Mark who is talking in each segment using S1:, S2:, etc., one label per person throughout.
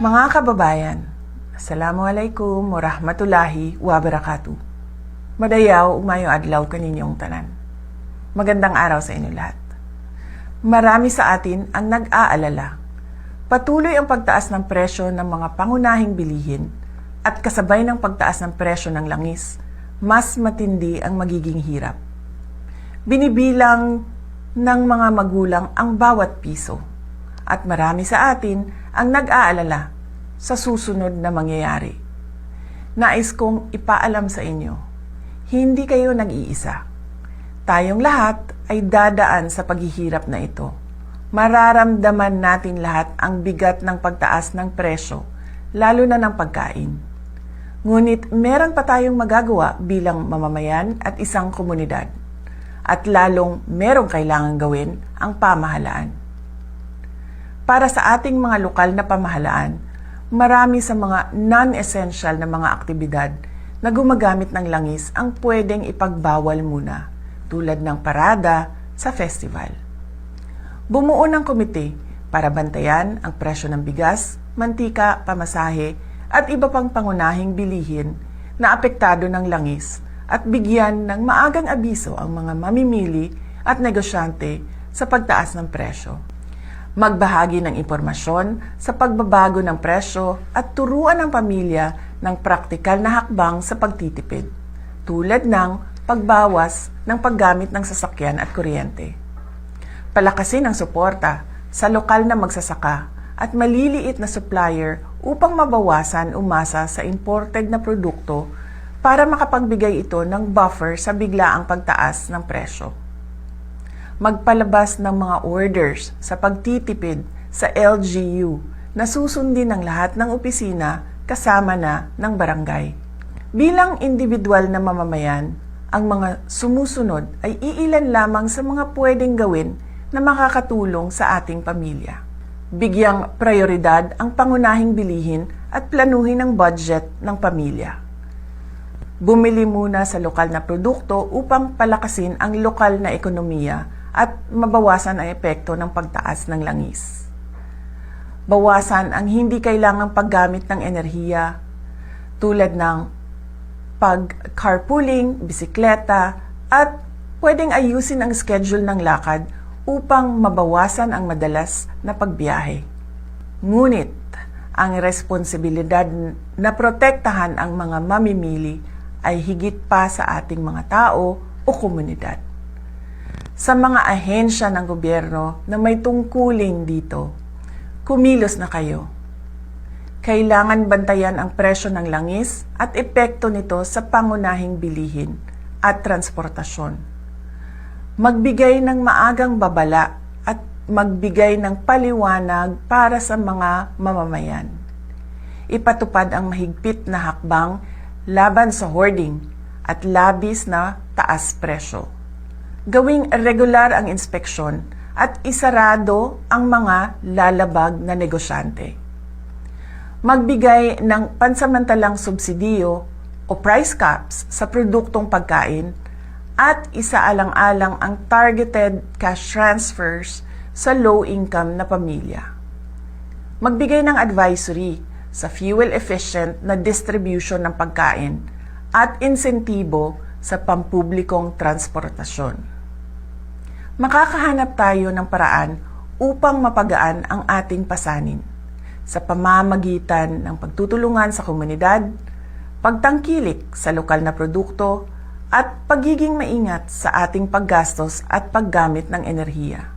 S1: Mga kababayan, Assalamualaikum warahmatullahi wabarakatuh. Madayaw umayo adlaw kaninyong tanan. Magandang araw sa inyo lahat. Marami sa atin ang nag-aalala. Patuloy ang pagtaas ng presyo ng mga pangunahing bilihin at kasabay ng pagtaas ng presyo ng langis, mas matindi ang magiging hirap. Binibilang ng mga magulang ang bawat piso at marami sa atin ang nag-aalala sa susunod na mangyayari. Nais kong ipaalam sa inyo, hindi kayo nag-iisa. Tayong lahat ay dadaan sa paghihirap na ito. Mararamdaman natin lahat ang bigat ng pagtaas ng presyo, lalo na ng pagkain. Ngunit meron pa tayong magagawa bilang mamamayan at isang komunidad. At lalong merong kailangan gawin ang pamahalaan. Para sa ating mga lokal na pamahalaan, marami sa mga non-essential na mga aktibidad na gumagamit ng langis ang pwedeng ipagbawal muna, tulad ng parada sa festival. Bumuo ng komite para bantayan ang presyo ng bigas, mantika, pamasahe at iba pang pangunahing bilihin na apektado ng langis at bigyan ng maagang abiso ang mga mamimili at negosyante sa pagtaas ng presyo. Magbahagi ng impormasyon sa pagbabago ng presyo at turuan ang pamilya ng praktikal na hakbang sa pagtitipid, tulad ng pagbawas ng paggamit ng sasakyan at kuryente. Palakasin ang suporta sa lokal na magsasaka at maliliit na supplier upang mabawasan umasa sa imported na produkto para makapagbigay ito ng buffer sa biglaang pagtaas ng presyo. Magpalabas ng mga orders sa pagtitipid sa LGU na susundin ng lahat ng opisina kasama na ng barangay. Bilang individual na mamamayan, ang mga sumusunod ay iilan lamang sa mga pwedeng gawin na makakatulong sa ating pamilya. Bigyang prioridad ang pangunahing bilihin at planuhin ang budget ng pamilya. Bumili muna sa lokal na produkto upang palakasin ang lokal na ekonomiya at mabawasan ang epekto ng pagtaas ng langis. Bawasan ang hindi kailangang paggamit ng enerhiya tulad ng pag-carpooling, bisikleta at pwedeng ayusin ang schedule ng lakad upang mabawasan ang madalas na pagbiyahe. Ngunit ang responsibilidad na protektahan ang mga mamimili ay higit pa sa ating mga tao o komunidad. Sa mga ahensya ng gobyerno na may tungkulin dito, kumilos na kayo. Kailangan bantayan ang presyo ng langis at epekto nito sa pangunahing bilihin at transportasyon. Magbigay ng maagang babala at magbigay ng paliwanag para sa mga mamamayan. Ipatupad ang mahigpit na hakbang laban sa hoarding at labis na taas presyo. Gawing regular ang inspeksyon at isarado ang mga lalabag na negosyante. Magbigay ng pansamantalang subsidiyo o price caps sa produktong pagkain at isaalang-alang ang targeted cash transfers sa low-income na pamilya. Magbigay ng advisory sa fuel-efficient na distribution ng pagkain at insentibo sa pampublikong transportasyon. Makakahanap tayo ng paraan upang mapagaan ang ating pasanin sa pamamagitan ng pagtutulungan sa komunidad, pagtangkilik sa lokal na produkto, at pagiging maingat sa ating paggastos at paggamit ng enerhiya.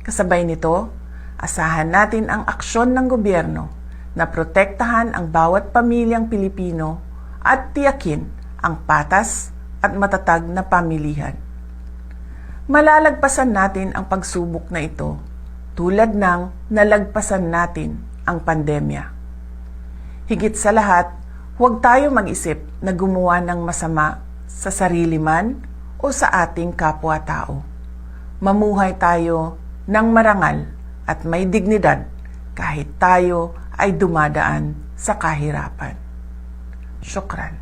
S1: Kasabay nito, asahan natin ang aksyon ng gobyerno na protektahan ang bawat pamilyang Pilipino at tiyakin ang patas at matatag na pamilihan. Malalagpasan natin ang pagsubok na ito tulad ng nalagpasan natin ang pandemya. Higit sa lahat, huwag tayo mag-isip na gumawa ng masama sa sarili man o sa ating kapwa-tao. Mamuhay tayo ng marangal at may dignidad kahit tayo ay dumadaan sa kahirapan. Syukran.